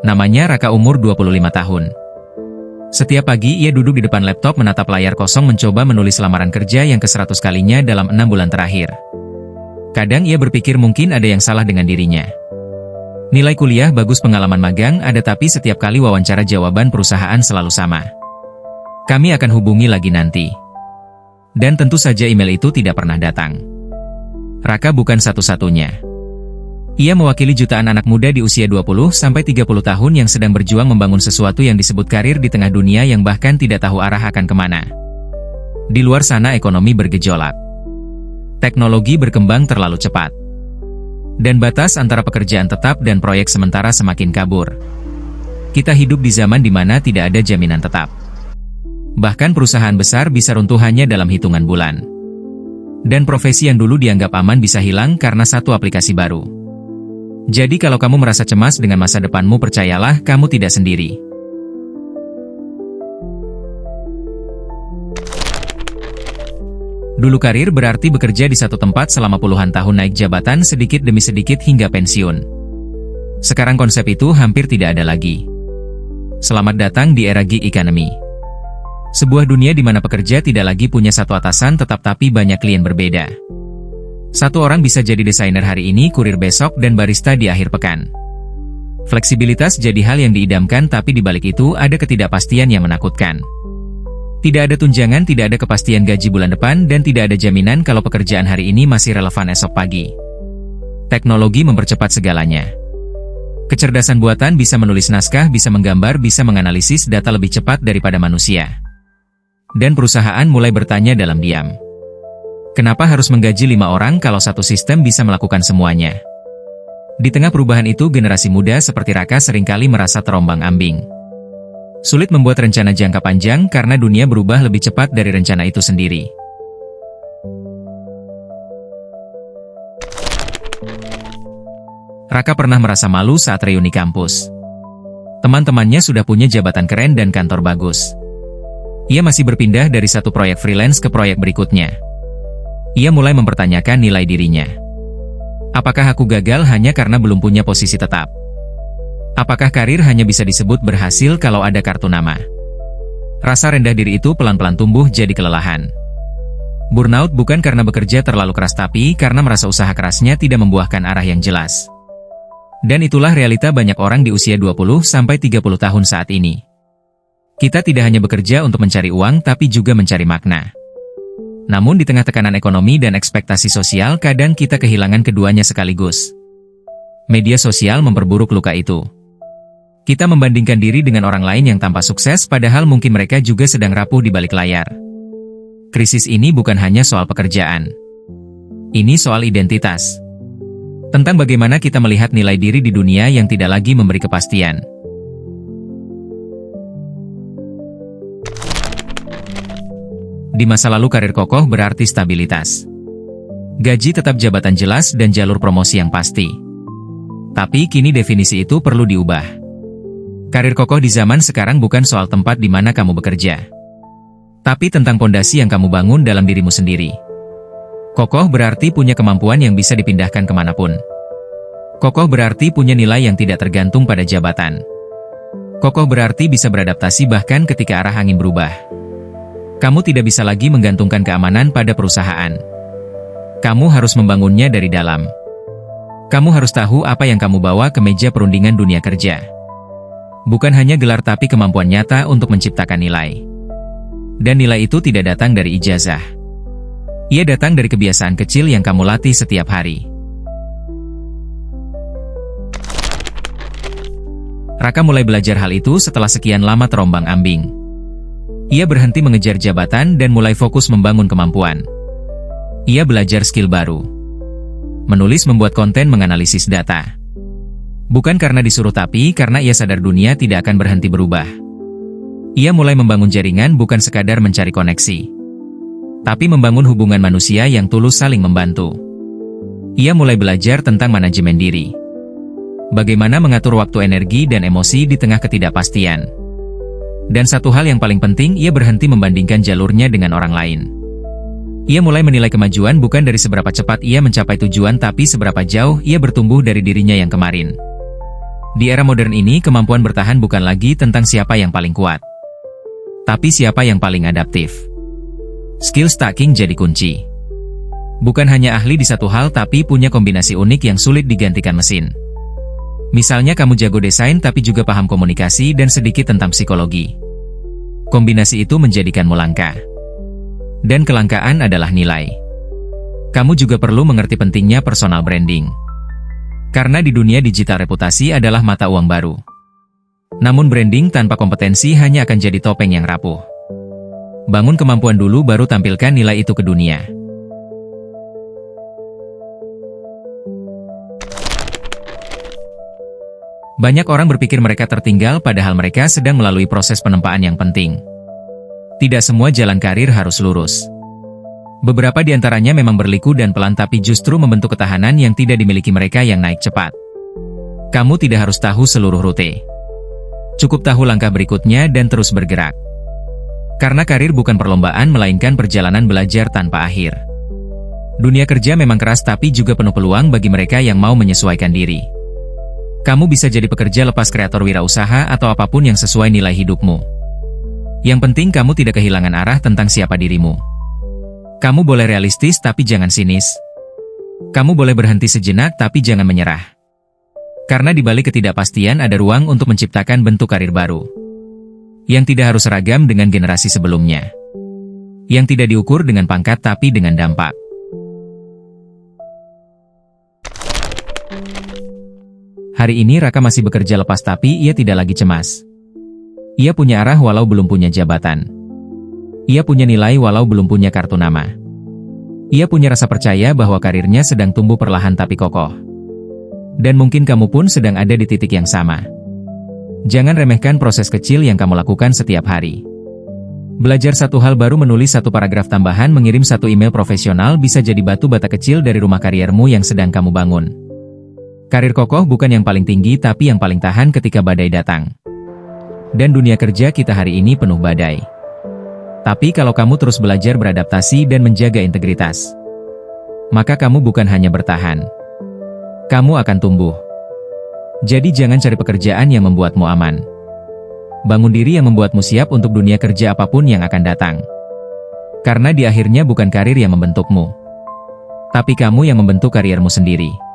Namanya Raka, umur 25 tahun. Setiap pagi ia duduk di depan laptop menatap layar kosong mencoba menulis lamaran kerja yang ke-100 kalinya dalam 6 bulan terakhir. Kadang ia berpikir mungkin ada yang salah dengan dirinya. Nilai kuliah bagus, pengalaman magang ada, tapi setiap kali wawancara jawaban perusahaan selalu sama. Kami akan hubungi lagi nanti. Dan tentu saja email itu tidak pernah datang. Raka bukan satu-satunya. Ia mewakili jutaan anak muda di usia 20-30 tahun yang sedang berjuang membangun sesuatu yang disebut karir di tengah dunia yang bahkan tidak tahu arah akan kemana. Di luar sana ekonomi bergejolak. Teknologi berkembang terlalu cepat. Dan batas antara pekerjaan tetap dan proyek sementara semakin kabur. Kita hidup di zaman di mana tidak ada jaminan tetap. Bahkan perusahaan besar bisa runtuh hanya dalam hitungan bulan. Dan profesi yang dulu dianggap aman bisa hilang karena satu aplikasi baru. Jadi kalau kamu merasa cemas dengan masa depanmu, percayalah, kamu tidak sendiri. Dulu karir berarti bekerja di satu tempat selama puluhan tahun, naik jabatan sedikit demi sedikit hingga pensiun. Sekarang konsep itu hampir tidak ada lagi. Selamat datang di era gig economy. Sebuah dunia di mana pekerja tidak lagi punya satu atasan tetap tapi banyak klien berbeda. Satu orang bisa jadi desainer hari ini, kurir besok, dan barista di akhir pekan. Fleksibilitas jadi hal yang diidamkan, tapi di balik itu ada ketidakpastian yang menakutkan. Tidak ada tunjangan, tidak ada kepastian gaji bulan depan, dan tidak ada jaminan kalau pekerjaan hari ini masih relevan esok pagi. Teknologi mempercepat segalanya. Kecerdasan buatan bisa menulis naskah, bisa menggambar, bisa menganalisis data lebih cepat daripada manusia. Dan perusahaan mulai bertanya dalam diam. Kenapa harus menggaji 5 orang kalau satu sistem bisa melakukan semuanya? Di tengah perubahan itu, generasi muda seperti Raka seringkali merasa terombang-ambing. Sulit membuat rencana jangka panjang karena dunia berubah lebih cepat dari rencana itu sendiri. Raka pernah merasa malu saat reuni kampus. Teman-temannya sudah punya jabatan keren dan kantor bagus. Ia masih berpindah dari satu proyek freelance ke proyek berikutnya. Ia mulai mempertanyakan nilai dirinya. Apakah aku gagal hanya karena belum punya posisi tetap? Apakah karir hanya bisa disebut berhasil kalau ada kartu nama? Rasa rendah diri itu pelan-pelan tumbuh jadi kelelahan. Burnout bukan karena bekerja terlalu keras, tapi karena merasa usaha kerasnya tidak membuahkan arah yang jelas. Dan itulah realita banyak orang di usia 20-30 tahun saat ini. Kita tidak hanya bekerja untuk mencari uang, tapi juga mencari makna. Namun di tengah tekanan ekonomi dan ekspektasi sosial, kadang kita kehilangan keduanya sekaligus. Media sosial memperburuk luka itu. Kita membandingkan diri dengan orang lain yang tampak sukses, padahal mungkin mereka juga sedang rapuh di balik layar. Krisis ini bukan hanya soal pekerjaan. Ini soal identitas. Tentang bagaimana kita melihat nilai diri di dunia yang tidak lagi memberi kepastian. Di masa lalu karir kokoh berarti stabilitas. Gaji tetap, jabatan jelas, dan jalur promosi yang pasti. Tapi kini definisi itu perlu diubah. Karir kokoh di zaman sekarang bukan soal tempat di mana kamu bekerja. Tapi tentang pondasi yang kamu bangun dalam dirimu sendiri. Kokoh berarti punya kemampuan yang bisa dipindahkan kemanapun. Kokoh berarti punya nilai yang tidak tergantung pada jabatan. Kokoh berarti bisa beradaptasi bahkan ketika arah angin berubah. Kamu tidak bisa lagi menggantungkan keamanan pada perusahaan. Kamu harus membangunnya dari dalam. Kamu harus tahu apa yang kamu bawa ke meja perundingan dunia kerja. Bukan hanya gelar, tapi kemampuan nyata untuk menciptakan nilai. Dan nilai itu tidak datang dari ijazah. Ia datang dari kebiasaan kecil yang kamu latih setiap hari. Raka mulai belajar hal itu setelah sekian lama terombang-ambing. Ia berhenti mengejar jabatan dan mulai fokus membangun kemampuan. Ia belajar skill baru. Menulis, membuat konten, menganalisis data. Bukan karena disuruh, tapi karena ia sadar dunia tidak akan berhenti berubah. Ia mulai membangun jaringan, bukan sekadar mencari koneksi, tapi membangun hubungan manusia yang tulus saling membantu. Ia mulai belajar tentang manajemen diri. Bagaimana mengatur waktu, energi, dan emosi di tengah ketidakpastian. Dan satu hal yang paling penting, ia berhenti membandingkan jalurnya dengan orang lain. Ia mulai menilai kemajuan bukan dari seberapa cepat ia mencapai tujuan, tapi seberapa jauh ia bertumbuh dari dirinya yang kemarin. Di era modern ini, kemampuan bertahan bukan lagi tentang siapa yang paling kuat, tapi siapa yang paling adaptif. Skill stacking jadi kunci. Bukan hanya ahli di satu hal tapi punya kombinasi unik yang sulit digantikan mesin. Misalnya kamu jago desain tapi juga paham komunikasi dan sedikit tentang psikologi. Kombinasi itu menjadikanmu langka. Dan kelangkaan adalah nilai. Kamu juga perlu mengerti pentingnya personal branding. Karena di dunia digital reputasi adalah mata uang baru. Namun branding tanpa kompetensi hanya akan jadi topeng yang rapuh. Bangun kemampuan dulu baru tampilkan nilai itu ke dunia. Banyak orang berpikir mereka tertinggal padahal mereka sedang melalui proses penempaan yang penting. Tidak semua jalan karir harus lurus. Beberapa di antaranya memang berliku dan pelan tapi justru membentuk ketahanan yang tidak dimiliki mereka yang naik cepat. Kamu tidak harus tahu seluruh rute. Cukup tahu langkah berikutnya dan terus bergerak. Karena karir bukan perlombaan melainkan perjalanan belajar tanpa akhir. Dunia kerja memang keras tapi juga penuh peluang bagi mereka yang mau menyesuaikan diri. Kamu bisa jadi pekerja lepas, kreator wirausaha atau apapun yang sesuai nilai hidupmu. Yang penting kamu tidak kehilangan arah tentang siapa dirimu. Kamu boleh realistis tapi jangan sinis. Kamu boleh berhenti sejenak tapi jangan menyerah. Karena di balik ketidakpastian ada ruang untuk menciptakan bentuk karir baru. Yang tidak harus seragam dengan generasi sebelumnya. Yang tidak diukur dengan pangkat tapi dengan dampak. Hari ini Raka masih bekerja lepas tapi ia tidak lagi cemas. Ia punya arah walau belum punya jabatan. Ia punya nilai walau belum punya kartu nama. Ia punya rasa percaya bahwa karirnya sedang tumbuh perlahan tapi kokoh. Dan mungkin kamu pun sedang ada di titik yang sama. Jangan remehkan proses kecil yang kamu lakukan setiap hari. Belajar satu hal baru, menulis satu paragraf tambahan, mengirim satu email profesional bisa jadi batu bata kecil dari rumah kariermu yang sedang kamu bangun. Karir kokoh bukan yang paling tinggi tapi yang paling tahan ketika badai datang. Dan dunia kerja kita hari ini penuh badai. Tapi kalau kamu terus belajar beradaptasi dan menjaga integritas, maka kamu bukan hanya bertahan. Kamu akan tumbuh. Jadi jangan cari pekerjaan yang membuatmu aman. Bangun diri yang membuatmu siap untuk dunia kerja apapun yang akan datang. Karena di akhirnya bukan karir yang membentukmu, tapi kamu yang membentuk kariermu sendiri.